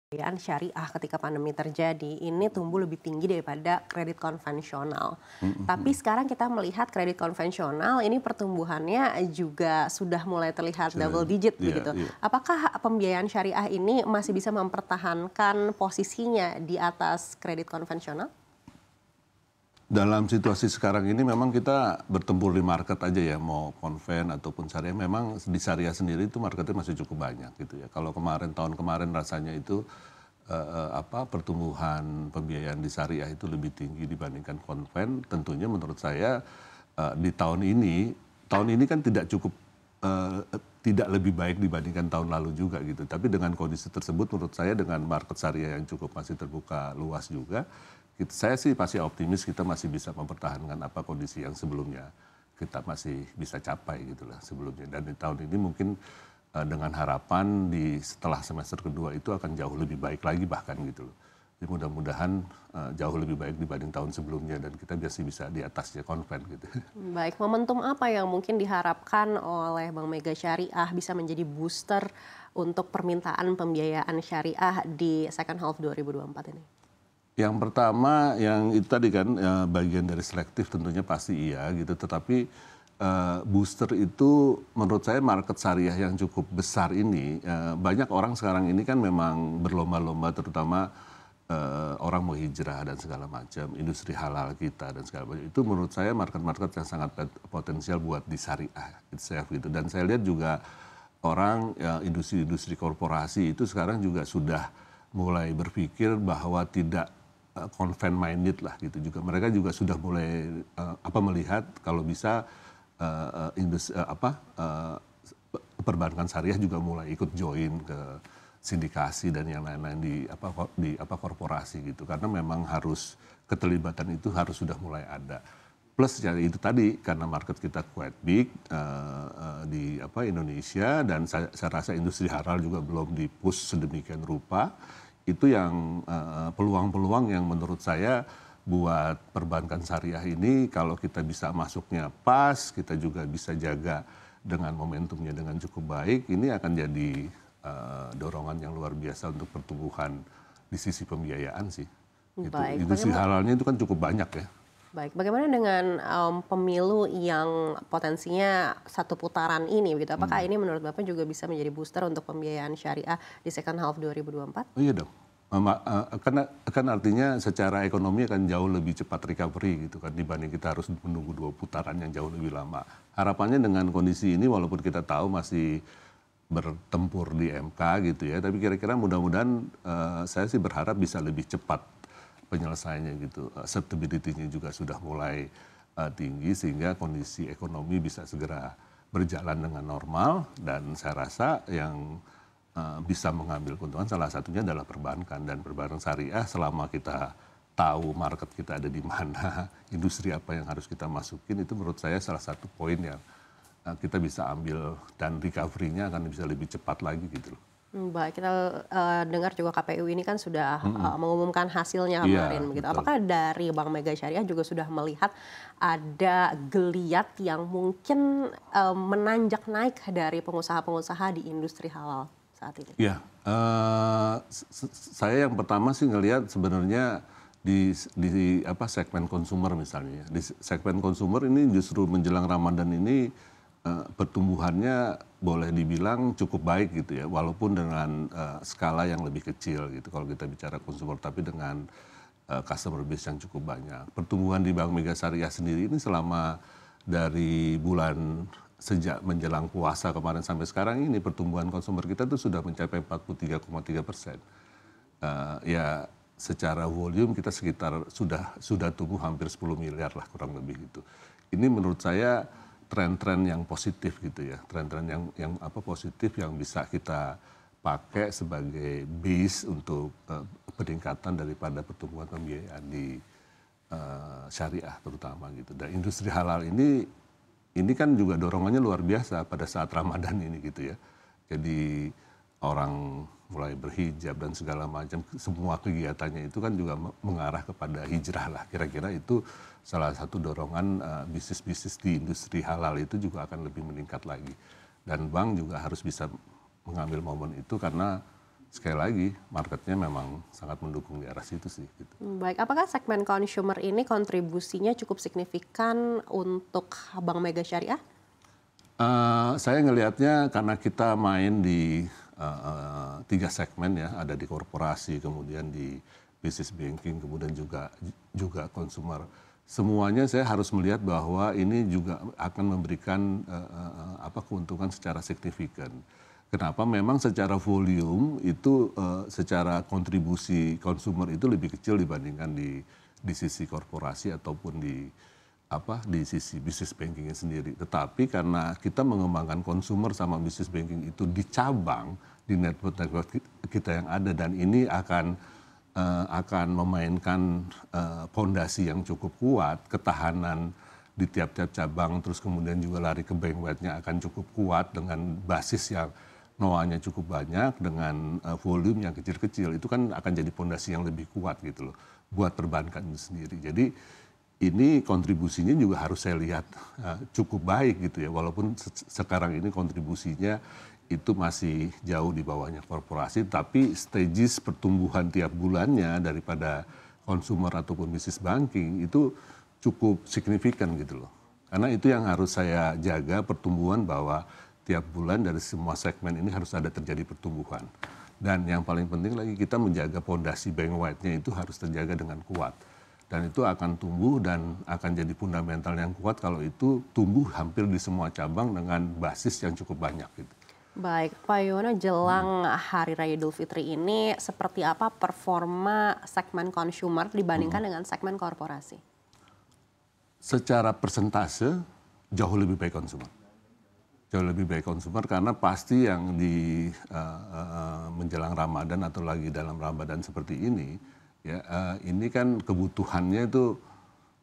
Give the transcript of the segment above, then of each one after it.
pembiayaan syariah ketika pandemi terjadi ini tumbuh lebih tinggi daripada kredit konvensional. Tapi sekarang kita melihat kredit konvensional ini pertumbuhannya juga sudah mulai terlihat double digit Iya, begitu. iya. Apakah pembiayaan syariah ini masih bisa mempertahankan posisinya di atas kredit konvensional? Dalam situasi sekarang ini memang kita bertempur di market aja ya, mau konven ataupun syariah. Memang di syariah sendiri itu marketnya masih cukup banyak gitu ya. Kalau tahun kemarin rasanya itu pertumbuhan pembiayaan di syariah itu lebih tinggi dibandingkan konven. Tentunya menurut saya di tahun ini kan tidak lebih baik dibandingkan tahun lalu juga gitu. Tapi dengan kondisi tersebut menurut saya dengan market syariah yang cukup masih terbuka luas juga, saya sih pasti optimis kita masih bisa mempertahankan apa kondisi yang sebelumnya kita masih bisa capai gitulah sebelumnya. Dan di tahun ini mungkin dengan harapan setelah semester kedua itu akan jauh lebih baik lagi bahkan gitu loh. Jadi mudah-mudahan jauh lebih baik dibanding tahun sebelumnya dan kita biasa bisa di atasnya konven gitu. Baik, momentum apa yang mungkin diharapkan oleh Bank Mega Syariah bisa menjadi booster untuk permintaan pembiayaan syariah di second half 2024 ini? Yang pertama yang itu tadi kan bagian dari selektif tentunya pasti iya gitu, tetapi booster itu menurut saya market syariah yang cukup besar ini banyak orang sekarang ini kan memang berlomba-lomba terutama orang mau hijrah dan segala macam, industri halal kita dan segala macam. Itu menurut saya market-market yang sangat potensial buat di syariah itself gitu. Dan saya lihat juga orang industri-industri korporasi itu sekarang juga sudah mulai berpikir bahwa tidak conven minded lah gitu juga. Mereka juga sudah mulai melihat kalau bisa perbankan syariah juga mulai ikut join ke sindikasi dan yang lain-lain di korporasi gitu. Karena memang harus keterlibatan itu harus sudah mulai ada. Plus ya itu tadi karena market kita quite big di Indonesia dan saya rasa industri halal juga belum di-push sedemikian rupa. Itu yang peluang-peluang yang menurut saya buat perbankan syariah ini kalau kita bisa masuknya pas, kita juga bisa jaga dengan momentumnya dengan cukup baik, ini akan jadi dorongan yang luar biasa untuk pertumbuhan di sisi pembiayaan sih. Gitu. Baik, Industri halalnya itu kan cukup banyak ya. baik, bagaimana dengan pemilu yang potensinya satu putaran ini begitu? Apakah ini menurut Bapak juga bisa menjadi booster untuk pembiayaan syariah di second half 2024? Oh iya dong. Kan artinya secara ekonomi akan jauh lebih cepat recovery gitu kan dibanding kita harus menunggu 2 putaran yang jauh lebih lama. Harapannya dengan kondisi ini walaupun kita tahu masih bertempur di MK gitu ya, tapi kira-kira mudah-mudahan saya sih berharap bisa lebih cepat penyelesaiannya gitu. Acceptability-nya juga sudah mulai tinggi sehingga kondisi ekonomi bisa segera berjalan dengan normal dan saya rasa yang bisa mengambil keuntungan salah satunya adalah perbankan dan perbankan syariah selama kita tahu market kita ada di mana, industri apa yang harus kita masukin itu menurut saya salah satu poin yang kita bisa ambil dan recovery-nya akan bisa lebih cepat lagi gitu loh. Baik, kita dengar juga KPU ini kan sudah mengumumkan hasilnya Iya, kemarin begitu. betul. Apakah dari Bank Mega Syariah juga sudah melihat ada geliat yang mungkin menanjak naik dari pengusaha-pengusaha di industri halal saat ini? Ya, saya yang pertama sih ngelihat sebenarnya di segmen konsumer misalnya. Di segmen konsumer ini justru menjelang Ramadan ini pertumbuhannya boleh dibilang cukup baik gitu ya, walaupun dengan skala yang lebih kecil gitu kalau kita bicara konsumer, tapi dengan customer base yang cukup banyak. Pertumbuhan di Bank Mega Syariah sendiri ini selama dari bulan sejak menjelang puasa kemarin sampai sekarang ini pertumbuhan konsumer kita tuh sudah mencapai 43,3%. Ya secara volume kita sekitar sudah tumbuh hampir 10 miliar lah kurang lebih gitu. Ini menurut saya tren-tren yang positif gitu ya, tren-tren yang positif yang bisa kita pakai sebagai base untuk peningkatan daripada pertumbuhan pembiayaan di syariah terutama gitu. Dan industri halal ini kan juga dorongannya luar biasa pada saat Ramadan ini gitu ya. Jadi orang mulai berhijab dan segala macam, semua kegiatannya itu kan juga mengarah kepada hijrah lah. Kira-kira itu salah satu dorongan bisnis-bisnis di industri halal itu juga akan lebih meningkat lagi. Dan bank juga harus bisa mengambil momen itu karena sekali lagi marketnya memang sangat mendukung di arah situ sih. Gitu. Baik, apakah segmen consumer ini kontribusinya cukup signifikan untuk Bank Mega Syariah? Saya ngelihatnya karena kita main di 3 segmen ya, ada di korporasi, kemudian di business banking, kemudian juga consumer. Semuanya saya harus melihat bahwa ini juga akan memberikan keuntungan secara signifikan. Kenapa? Memang secara volume itu secara kontribusi konsumer itu lebih kecil dibandingkan di sisi korporasi ataupun di sisi business bankingnya sendiri. Tetapi karena kita mengembangkan consumer sama business banking itu di cabang, di network kita yang ada, dan ini akan memainkan fondasi yang cukup kuat, ketahanan di tiap-tiap cabang, terus kemudian juga lari ke bank wide-nya akan cukup kuat dengan basis yang noahnya cukup banyak, dengan volume yang kecil-kecil, itu kan akan jadi fondasi yang lebih kuat gitu loh buat perbankan itu sendiri. Jadi ini kontribusinya juga harus saya lihat cukup baik gitu ya, walaupun sekarang ini kontribusinya itu masih jauh di bawahnya korporasi, tapi stages pertumbuhan tiap bulannya daripada consumer ataupun business banking itu cukup signifikan gitu loh. Karena itu yang harus saya jaga, pertumbuhan, bahwa tiap bulan dari semua segmen ini harus ada terjadi pertumbuhan. Dan yang paling penting lagi, kita menjaga fondasi bank wide-nya itu harus terjaga dengan kuat. Dan itu akan tumbuh dan akan jadi fundamental yang kuat kalau itu tumbuh hampir di semua cabang dengan basis yang cukup banyak gitu. Baik, Pak Yuwono, jelang Hari Raya Idul Fitri ini seperti apa performa segmen consumer dibandingkan dengan segmen korporasi? Secara persentase jauh lebih baik consumer. Jauh lebih baik consumer karena pasti yang di menjelang Ramadan atau lagi dalam Ramadan seperti ini, ya ini kan kebutuhannya itu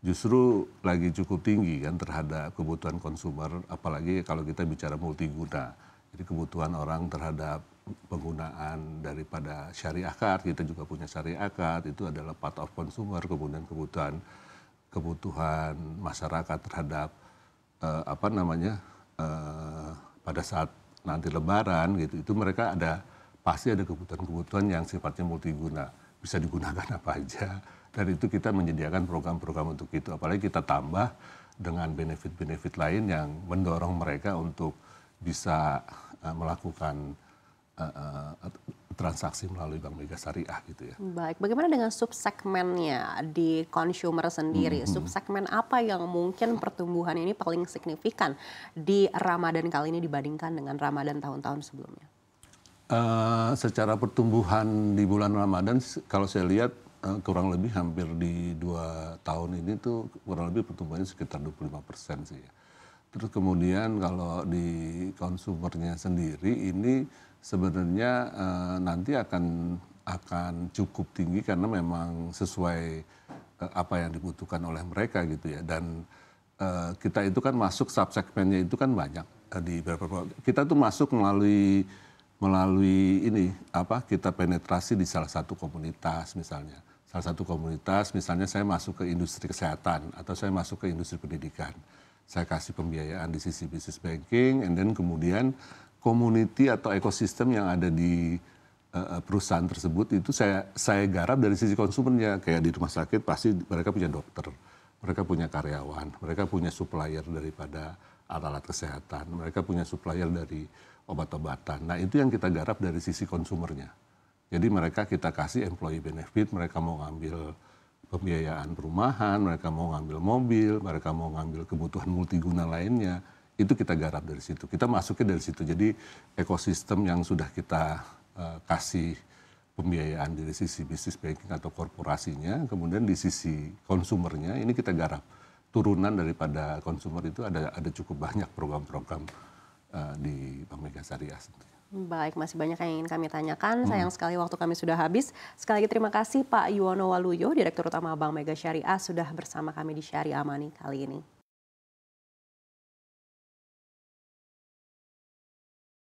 justru lagi cukup tinggi kan terhadap kebutuhan consumer, apalagi kalau kita bicara multiguna. Jadi kebutuhan orang terhadap penggunaan daripada syariah card, kita juga punya syariah card, itu adalah part of consumer, kemudian kebutuhan masyarakat terhadap pada saat nanti Lebaran gitu, itu mereka pasti ada kebutuhan-kebutuhan yang sifatnya multiguna, bisa digunakan apa aja, dan itu kita menyediakan program-program untuk itu, apalagi kita tambah dengan benefit-benefit lain yang mendorong mereka untuk bisa melakukan transaksi melalui Bank Mega Syariah gitu ya. Baik, bagaimana dengan subsegmennya di consumer sendiri? Subsegmen apa yang mungkin pertumbuhan ini paling signifikan di Ramadan kali ini dibandingkan dengan Ramadan tahun-tahun sebelumnya? Secara pertumbuhan di bulan Ramadan, kalau saya lihat kurang lebih hampir di 2 tahun ini tuh kurang lebih pertumbuhannya sekitar 25% sih ya. Terus kemudian kalau di konsumernya sendiri ini sebenarnya nanti akan cukup tinggi karena memang sesuai apa yang dibutuhkan oleh mereka gitu ya. Dan kita itu kan masuk subsegmennya itu kan banyak di beberapa. Kita tuh masuk melalui ini kita penetrasi di salah satu komunitas misalnya. Salah satu komunitas misalnya saya masuk ke industri kesehatan atau saya masuk ke industri pendidikan. Saya kasih pembiayaan di sisi business banking, and then kemudian community atau ekosistem yang ada di perusahaan tersebut itu saya garap dari sisi konsumennya. Kayak di rumah sakit pasti mereka punya dokter, mereka punya karyawan, mereka punya supplier daripada alat-alat kesehatan, mereka punya supplier dari obat-obatan. Nah itu yang kita garap dari sisi konsumernya. Jadi mereka kita kasih employee benefit, mereka mau ngambil pembiayaan perumahan, mereka mau ngambil mobil, mereka mau ngambil kebutuhan multiguna lainnya, itu kita garap dari situ. Kita masuknya dari situ. Jadi ekosistem yang sudah kita kasih pembiayaan dari sisi bisnis banking atau korporasinya, kemudian di sisi konsumernya ini kita garap. Turunan daripada konsumer itu ada cukup banyak program-program di Bank Mega Syariah. Baik, masih banyak yang ingin kami tanyakan. Sayang sekali waktu kami sudah habis. Sekali lagi terima kasih Pak Yuwono Waluyo, Direktur Utama Bank Mega Syariah, sudah bersama kami di Syariah Money kali ini.